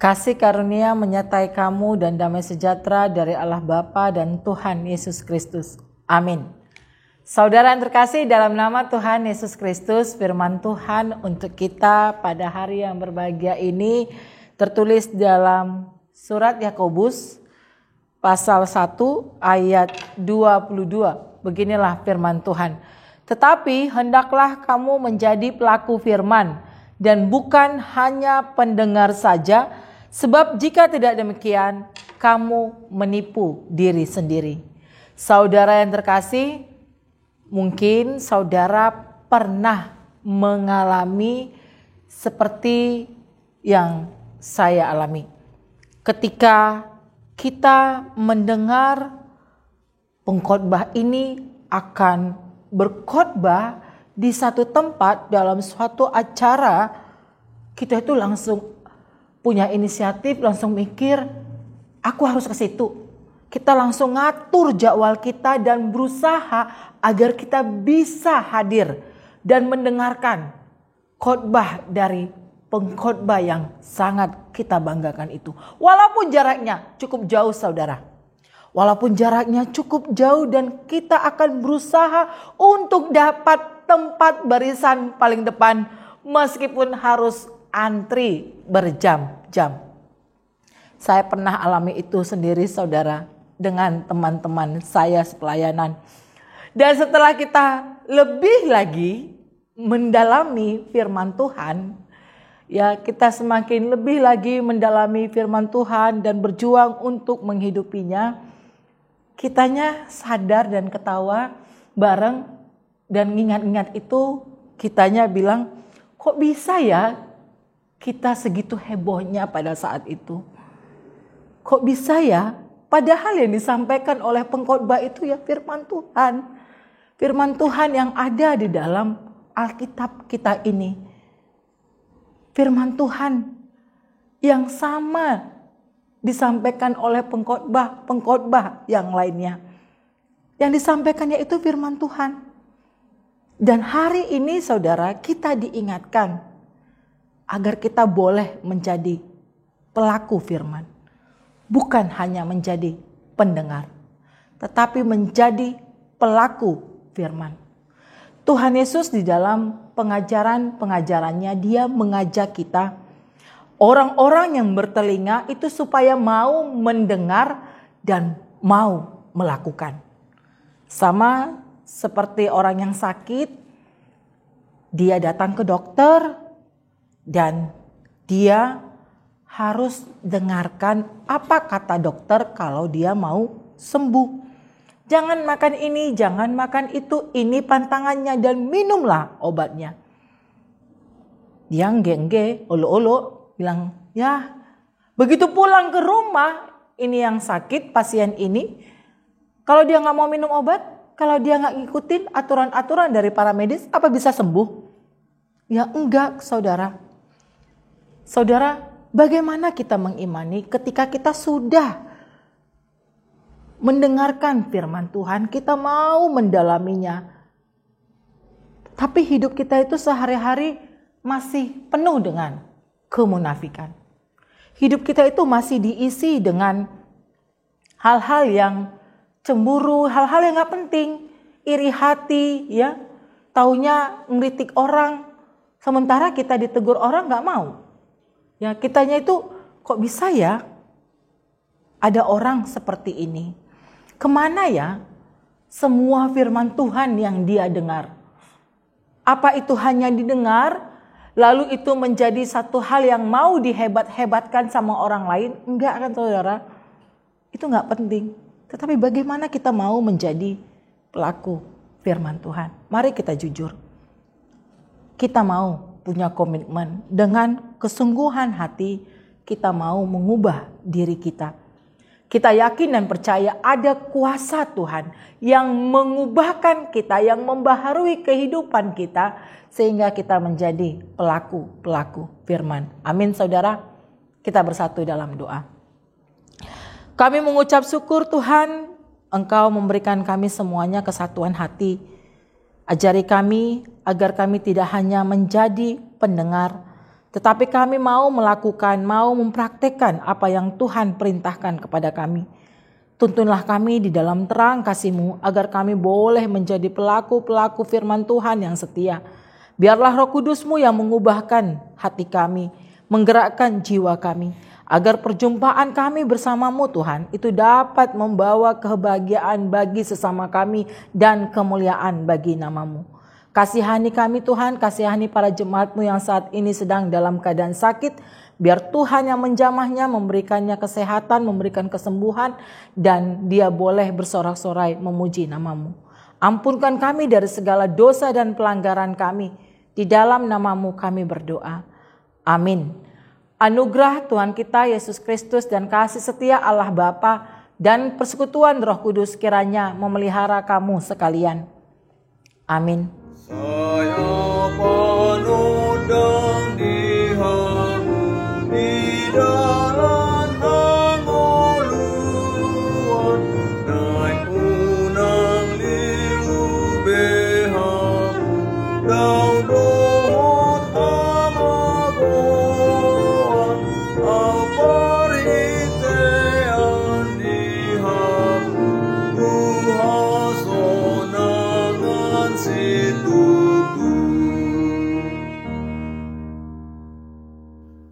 Kasih karunia menyertai kamu dan damai sejahtera dari Allah Bapa dan Tuhan Yesus Kristus. Amin. Saudara yang terkasih, dalam nama Tuhan Yesus Kristus, firman Tuhan untuk kita pada hari yang berbahagia ini tertulis dalam surat Yakobus pasal 1 ayat 22. Beginilah firman Tuhan. Tetapi hendaklah kamu menjadi pelaku firman dan bukan hanya pendengar saja, sebab jika tidak demikian, kamu menipu diri sendiri. Saudara yang terkasih, mungkin saudara pernah mengalami seperti yang saya alami. Ketika kita mendengar pengkhotbah ini akan berkhotbah di satu tempat dalam suatu acara, kita itu langsung punya inisiatif, langsung mikir, aku harus ke situ. Kita langsung ngatur jadwal kita dan berusaha agar kita bisa hadir dan mendengarkan khotbah dari pengkhotbah yang sangat kita banggakan itu. Walaupun jaraknya cukup jauh, saudara. Walaupun jaraknya cukup jauh dan kita akan berusaha untuk dapat tempat barisan paling depan meskipun harus antri berjam-jam. Saya pernah alami itu sendiri, saudara, dengan teman-teman saya sepelayanan. Dan setelah kita lebih lagi mendalami firman Tuhan, ya kita semakin lebih lagi mendalami firman Tuhan dan berjuang untuk menghidupinya, kitanya sadar dan ketawa bareng dan ingat-ingat itu, kitanya bilang, kok bisa ya kita segitu hebohnya pada saat itu? Kok bisa ya? Padahal yang disampaikan oleh pengkhotbah itu ya firman Tuhan. Firman Tuhan yang ada di dalam Alkitab kita ini. Firman Tuhan yang sama disampaikan oleh pengkhotbah yang lainnya. Yang disampaikannya itu firman Tuhan. Dan hari ini saudara, kita diingatkan agar kita boleh menjadi pelaku firman. Bukan hanya menjadi pendengar, tetapi menjadi pelaku firman. Tuhan Yesus di dalam pengajarannya, dia mengajak kita, orang-orang yang bertelinga itu supaya mau mendengar dan mau melakukan. Sama seperti orang yang sakit, dia datang ke dokter dan dia harus dengarkan apa kata dokter kalau dia mau sembuh. Jangan makan ini, jangan makan itu, ini pantangannya dan minumlah obatnya. Dia ngge-ngge, olo-olo, bilang, ya begitu pulang ke rumah, ini yang sakit, pasien ini, kalau dia gak mau minum obat, kalau dia gak ngikutin aturan-aturan dari para medis, apa bisa sembuh? Ya enggak, saudara. Saudara, bagaimana kita mengimani ketika kita sudah mendengarkan firman Tuhan, kita mau mendalaminya, tapi hidup kita itu sehari-hari masih penuh dengan kemunafikan. Hidup kita itu masih diisi dengan hal-hal yang cemburu, hal-hal yang gak penting, iri hati, ya, taunya ngeritik orang, sementara kita ditegur orang gak mau. Ya, kitanya itu kok bisa ya ada orang seperti ini? Kemana ya semua firman Tuhan yang dia dengar? Apa itu hanya didengar, lalu itu menjadi satu hal yang mau dihebat-hebatkan sama orang lain? Enggak kan saudara? Itu enggak penting. Tetapi bagaimana kita mau menjadi pelaku firman Tuhan? Mari kita jujur. Kita mau punya komitmen dengan kesungguhan hati, kita mau mengubah diri kita. Kita yakin dan percaya ada kuasa Tuhan yang mengubahkan kita, yang membaharui kehidupan kita, sehingga kita menjadi pelaku firman. Amin saudara, kita bersatu dalam doa. Kami mengucap syukur Tuhan, Engkau memberikan kami semuanya kesatuan hati. Ajari kami agar kami tidak hanya menjadi pendengar, tetapi kami mau melakukan, mau mempraktekkan apa yang Tuhan perintahkan kepada kami. Tuntunlah kami di dalam terang kasih-Mu agar kami boleh menjadi pelaku-pelaku firman Tuhan yang setia. Biarlah Roh Kudus-Mu yang mengubahkan hati kami, menggerakkan jiwa kami, agar perjumpaan kami bersama-Mu Tuhan itu dapat membawa kebahagiaan bagi sesama kami dan kemuliaan bagi nama-Mu. Kasihani kami Tuhan, kasihani para jemaat-Mu yang saat ini sedang dalam keadaan sakit. Biar Tuhan yang menjamahnya, memberikannya kesehatan, memberikan kesembuhan, dan dia boleh bersorak-sorai memuji nama-Mu. Ampunkan kami dari segala dosa dan pelanggaran kami. Di dalam nama-Mu kami berdoa. Amin. Anugerah Tuhan kita Yesus Kristus dan kasih setia Allah Bapa dan persekutuan Roh Kudus kiranya memelihara kamu sekalian. Amin. Saya panudang di dalam panguluan, naik unang liu behang, daun dohot amagoan, aparitean diham, tuhasonangan situ.